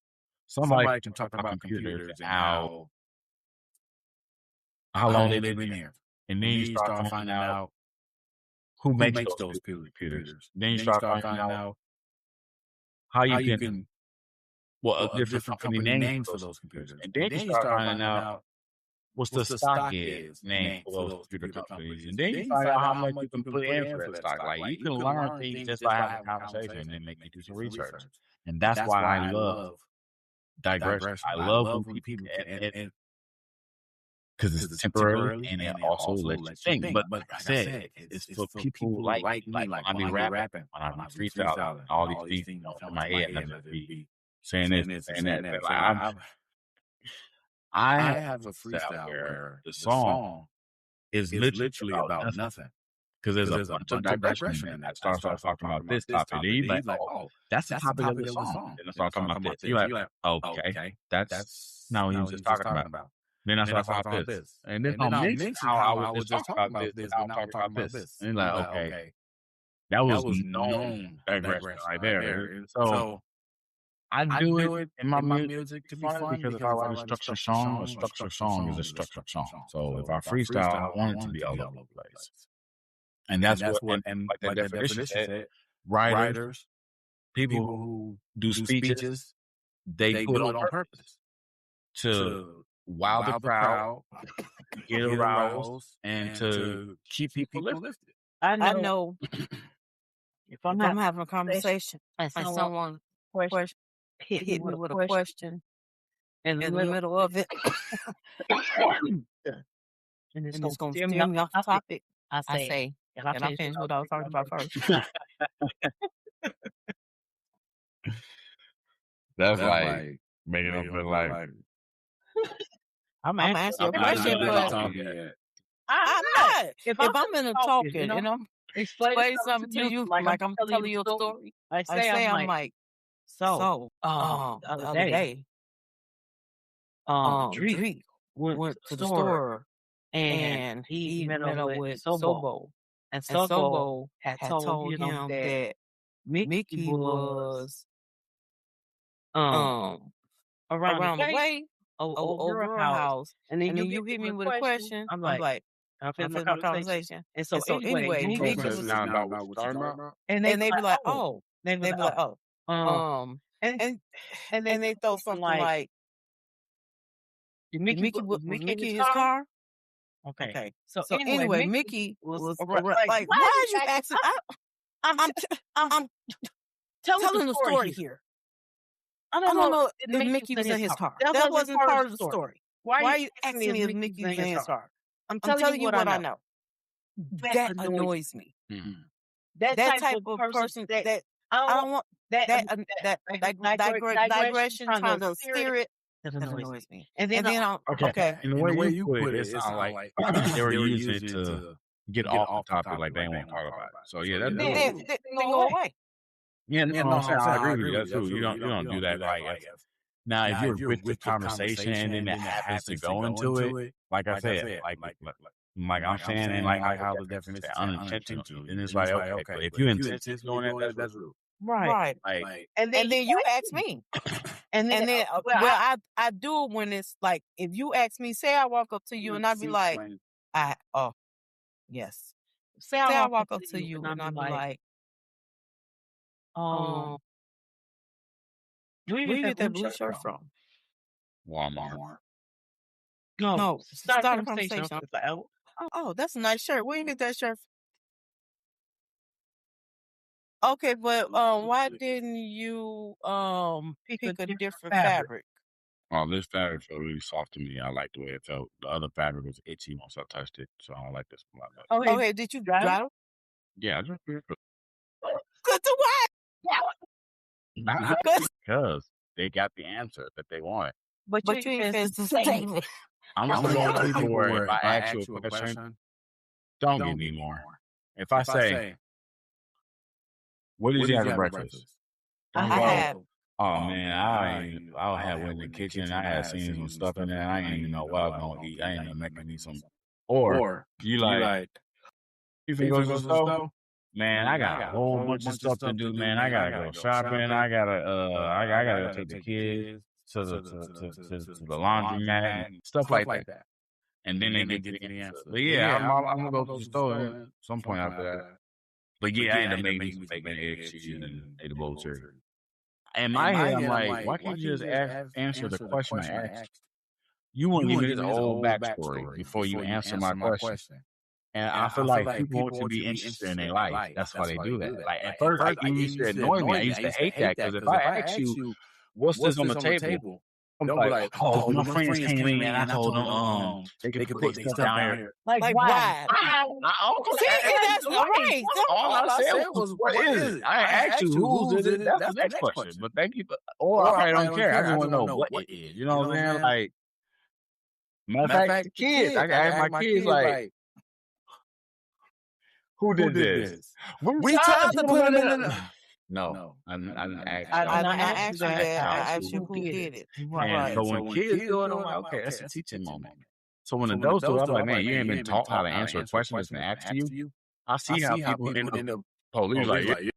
Somebody can talk about computers and how long they've been here. And then you start finding out who makes those computers. Then you start finding out how you can a different company name for those computers. And then you start finding out what's the stock is name for those computer companies. And then you find out how much you can put in for that stock. Like, you can learn things just by having a conversation and then make you do some research. And that's why I love digression. I love when people can, because it's temporary and it also lets you think. But like I said, it's for people like me. Like I be rapping, when I be freestyling, all these things in my head, and I just be saying this, saying that. But like, I have a freestyle where the song is literally about nothing. Because there's a bunch of digression in that. Starts off talking about this topic. Then you're like, oh, that's the topic of the song. Then I start talking about this. You're like, okay, that's not what he was just talking about. Then I start talking about this. And then I'll mix how I was just talking about this, and I'll talk about this. And you're like, okay, that was known digression right there. So I do it in my music to be fun because if I write a structured song is a structured song. So if I freestyle, I want it to be all over the place. And that's what and like that definition said, writers, people who do speeches, they do it on purpose to wow the crowd, get aroused, and to keep people lifted. I know if I'm having a conversation and someone hit me with a question in the middle of it, and it's going to steer me off the topic, I say, and I finish what I was talking about first. That's like making them feel like I'm answering your question, but I'm not. If I'm in a talking and I'm explaining something to you, like I'm telling you a story, I say I'm like, so the other day, Drake went to the store and he met up with Sobo. And Sobo had told him that Mickey was around the way over her house. And then you hit me with a question. I'm like, I finish my conversation. And so anyway, Mickey was not about what we're talking about. And they be like, oh. They be like, oh. And then they throw something like, Mickey his car? Okay. So anyway, Mickey was like, why are you asking? I'm telling the story here. I don't know if Mickey was in his car. That wasn't part of the story. Why are you asking me if Mickey Zanstar? I'm telling you what I know. That annoys me. That type of person that I don't want that digression trying to steer it. That annoys me. And then okay. And the way you put it sounds like they were using it to get off the topic, like they didn't want to talk about it. So yeah, that's Then go away. yeah. No, I'm saying I agree with you. That's true. You don't do that. Like now, if you're with the conversation and then it happens to go into it, like I said, like I'm saying, and like how the definition is unintentional, and it's like okay, but if you intentionally doing that, that's rude. Right. Like, and then you ask me. And then I do it when it's like, if you ask me, say I walk up to you and I be like, yes. Say I walk up to you and I be like, where you get that blue shirt from? Walmart. No, start a conversation. Oh, that's a nice shirt. Where you get that shirt from? Okay, but why didn't you pick a different fabric? Oh, this fabric felt really soft to me. I like the way it felt. The other fabric was itchy once I touched it, so I don't like this a lot better. Okay, did you dry them? Yeah, I just Good to what? because they got the answer that they wanted. But you ain't finished the statement. I'm just one of those people where if I ask you a question, don't give me more. If I say, what did you have for breakfast? I have. Oh man, I had went in the kitchen. I had seen some stuff in there. I didn't even know what I was gonna eat. I ain't even making me some. Or you like, you think go to the store? Man, I got a whole bunch of stuff to do. Man, I gotta go shopping. I gotta go take the kids to the laundromat and stuff like that. And then they get the answer. But yeah, I'm gonna go to the store at some point after that. But yeah, I end up making some bacon, eggs, cheese, and ate a bowl of cereal. In my head, I'm like, why can't you just answer the question I asked? You want to give me this whole backstory before you answer my question. And I feel like people want to be interested in their life. That's why they do that. Like at first, it used to annoy me. I used to hate that because if I ask you, what's this on the table? I'm like, oh, my friends came in and I told them they could put stuff down here. Like why? See, that's right. All I said was, what is it? I asked you who's it. That's the next question. But thank you. Or I don't care. I just want to know what it is. You know what I'm saying? Like, matter of fact, the kids. I ask my kids like, who did this? We tried to put them in the. No, I didn't ask I asked you that. I asked you who did it. Right. So when kids do it, I'm like, okay, that's a teaching moment. So when adults do it, I'm like, man, you ain't been taught how to answer a question that's been asked to you. I see how people end up police like,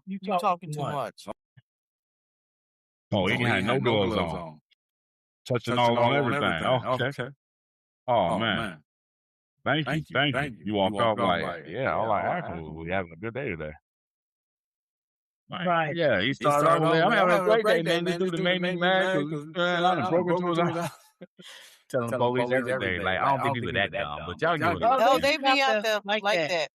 you talking too much. Oh, he had no gloves on. Touching all on everything. Oh, okay. Oh, man. Thank you. You walked off like, yeah, all I asked was, we having a good day today. Right. Yeah, he started off with, I'm having a great day, man. This dude made me mad because I done broke into his house. Telling the police every day. Like, I don't think people that dumb, but y'all give it. Oh, they be out there like that.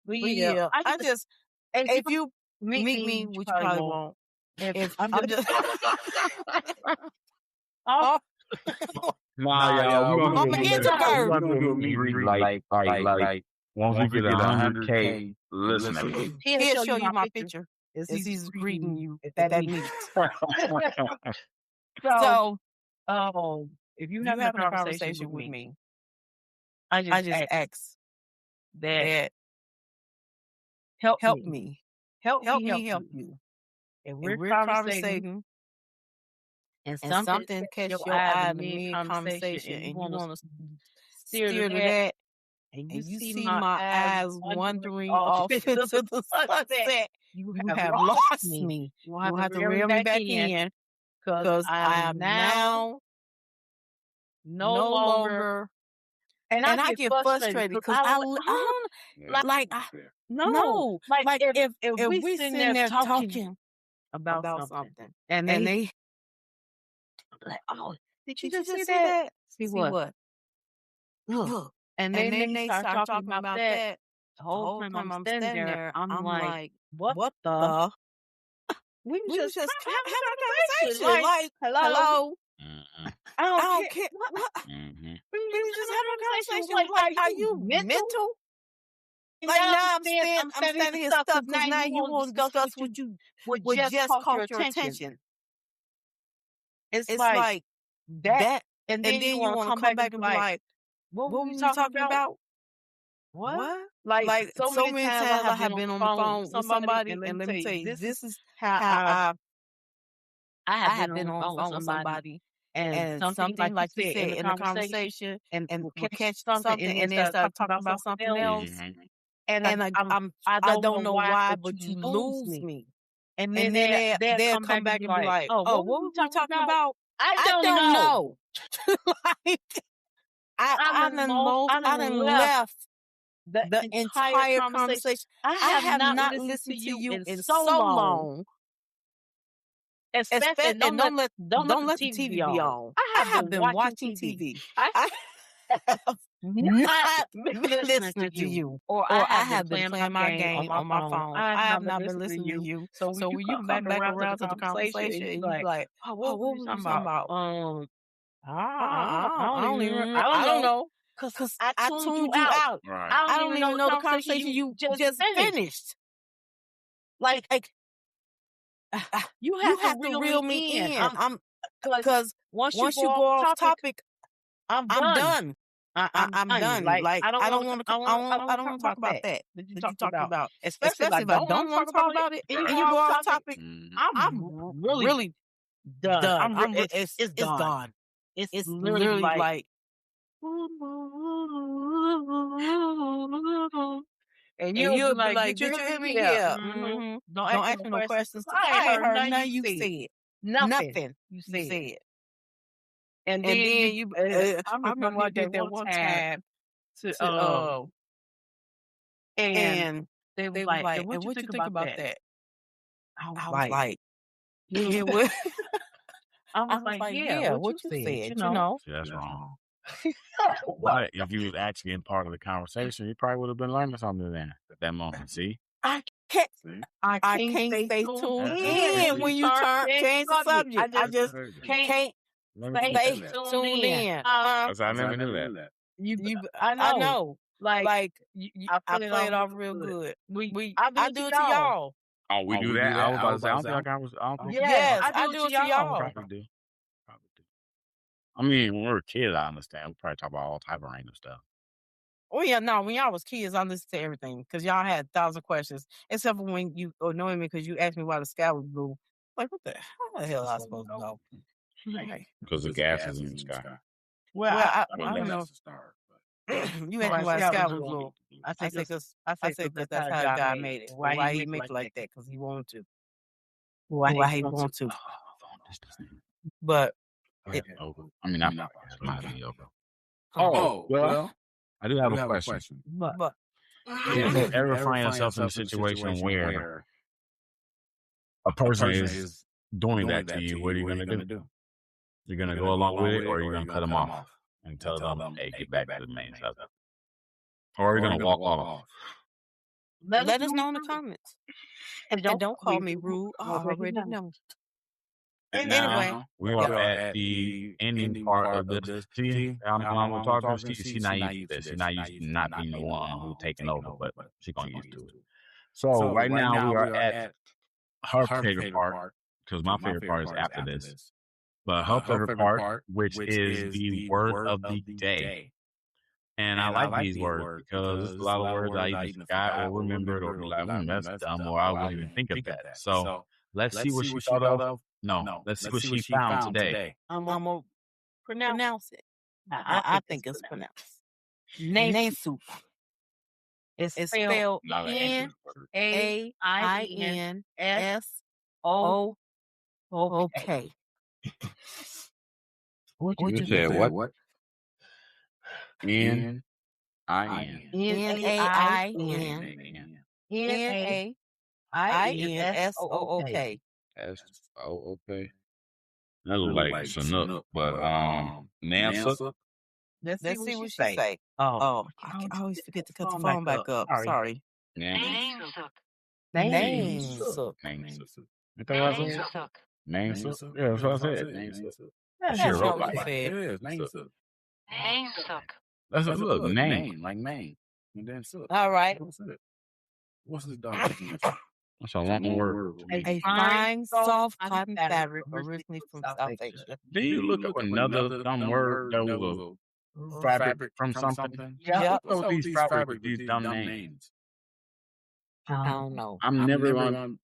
But yeah, I just, if you meet me, which you probably won't. If I'm just... Nah, y'all. I'm gonna get to her. We're gonna do a meet like once we get 100K listeners. He'll show you my picture as he's greeting you at that meet. So, if you have a conversation with me, I just ask that help me help you. If we're conversating and something catch your eye in the mid-conversation and you want to steer to that, and you see my eyes wandering off into the sunset, you have lost me. You have to reel me back in because I am now no longer... And I get frustrated because I don't like if we sitting there talking about something and they like, oh, did you just see that? See what? Look. And then they start talking about that. The whole time I'm standing there, I'm like, what the? We just have a conversation. Like, hello. I I don't don't care. care. What? Mhm. We just having a conversation. Like, are you mental? Like now I'm standing here stuck because now you want to discuss what just caught your attention. It's like that, and then you want to come back and be like, what were we talking about? What? Like so many times I have been on the phone with somebody, and let me tell you, this is how I have been on the phone with somebody, and something like you said in the conversation, and will catch something, and then start talking about something else, and I don't know why, but you lose me, and then they'll come back and be like, oh, what were we talking about? I don't know. Like I done left the entire conversation. I have not listened to you in so long. Especially, and don't let the TV be on. I have been watching TV. I have not been listening to you. Or I have been playing my game on my phone. I have not been listening to you. So when you come back around to the conversation, and you like, oh, what were we talking about? I don't know. Because I tuned you out. Right. I don't even know the conversation you just finished. Like you have to reel me in. Because once you go off topic, I'm done. I'm done. Like I don't want to talk about that you talked about. Especially if I don't want to talk about it, and you go off topic, I'm really done. It's gone. It's literally like. And you'll be like, did you hear me? Yeah. Mm-hmm. Don't ask me no questions. I ain't heard nothing you said. Nothing you said. And then you I remember I did that one time to and they was like, and what you think about that? I was like, yeah, what? I was like, yeah, what you said, you know. See, that's wrong. But if you was actually in part of the conversation, you probably would have been learning something then at that moment. See? I can't stay tuned in when you change the subject. I just can't stay tuned in. Because I never knew that. I know. Like I play it off real good. I do it to y'all. Oh, we do that? I was about to say, I don't feel like I was. Yes, I do it to y'all. Probably do. I mean, when we were kids, I understand. We probably talk about all type of random stuff. Oh yeah, no. When y'all was kids, I listened to everything because y'all had 1,000 questions, except for when you annoyed me because you asked me why the sky was blue. Like, what the hell am I supposed to know? Because the gas is in the sky. Well, I don't know. You asked me why the sky was blue. I said because that's how God made it. Why he make it like that? Because he wanted to. Why he want to? But I mean, I'm not Oh, well, I do have a question. But you ever find yourself in a situation where a person is doing that to you? What are you going to do? You're going to go along with it, or you're going to cut them off and tell them, hey, get back to the main subject? Or are you going to walk off? Let us know in the comments. And don't call me rude. I already know. Anyway, we are at the ending part of this. See, I'm talking. She's not used to this. She's not used to not being the one who's taking over, but she's going to get used to it. So right now we are at her favorite part, because my favorite part is after this. But her favorite part, which is the word of the day. And I like these words because there's a lot of words I either forgot or remembered or be like, that's dumb, or I wouldn't even think of that. So let's see what she thought of. No, let's see what she found today. I'm going to pronounce it. I think it's pronounced. Name soup. It's spelled Nainsook. What you said? What? Nain. Nainsook. SOOK. That looks like Sanook, but Nansa. Let's see what she say. Oh, I always forget to cut the phone back up. Sorry. Nainsook. Nainsook. Nainsook. Yeah, that's what I said. Nainsook. That's Sure, what right. you said. It is. Name suck. Name suck. That's That's look, name. like Maine. And then suck. All right. What's this dog definition? That's a long word. A fine, soft cotton fabric originally from South Asia. Did you look up another dumb word that was a fabric from something? Yep. What's up with these fabrics with these dumb names? I don't know. I'm never on.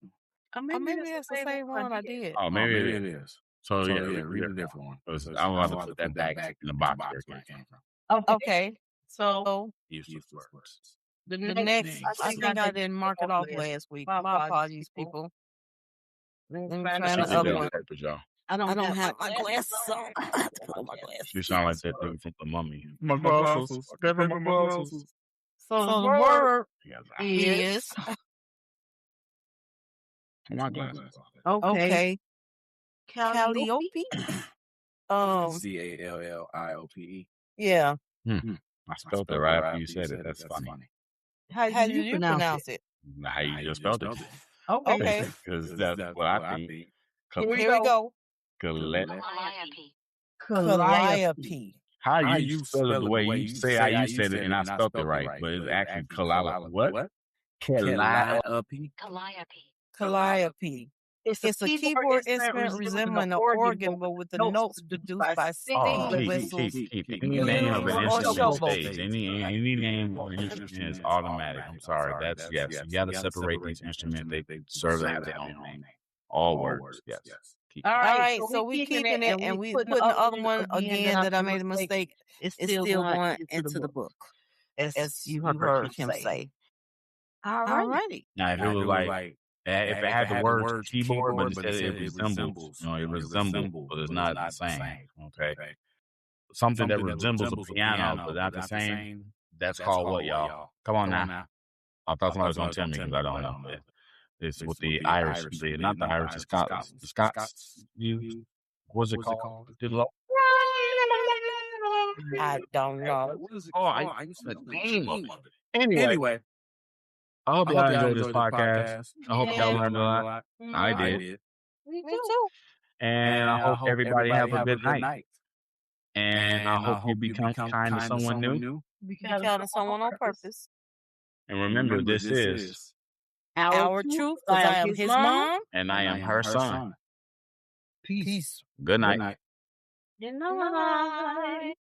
Maybe that's the same one I did. Oh, maybe it is. So yeah, read a different one. I'm about to put that back in the box where it came from. Okay. So Useless words. the next, I think I didn't mark it off last week. My apologies, people. Let me find She the did other that one. on purpose, y'all. I don't have my glasses on. I have to put on my glasses. You sound like that dude from the Mummy. My glasses. Give me my glasses. So the word Yeah, is my glasses. okay. Calliope. Calliope. Yeah. I spelled it right after you said it. That's funny. How did you pronounce it? How you just spelled it. Okay. Because that's what I think. Here we go. Calliope. How you spell it the way you say how you said it, and I spelled it right, but it's actually Calliope. What? Calliope. Calliope. It's a keyboard instrument resembling an organ, but with the notes produced by steam whistles. Any name of an instrument on stage, any name of an instrument is automatic. I'm sorry. That's yes. You got to separate these instruments. They serve to have their own name. All words. Yes. All right, so we keeping it, and we putting the other one again that I made a mistake. It's still going into the book, as you heard him say. All righty. Now, if it was like if it had the word keyboard, but instead it resembles, it resembles, but it's not the same. Okay. Something that resembles a piano, but not the same. That's called what, y'all? Come on now. I thought somebody was going to tell me because I don't know. It's what the Irish did, not the Irish, the Scots. The Scots use. What's it called? I don't know. I used to name of it. Anyway, I hope y'all enjoyed this podcast. I hope y'all learned a lot. I did. Me too. And I hope everybody have a good night. And I hope you become kind to someone new. Be kind to someone on purpose. And remember, this is Our truth, because I am his mom. and I am her son. Peace. Good night. Good night.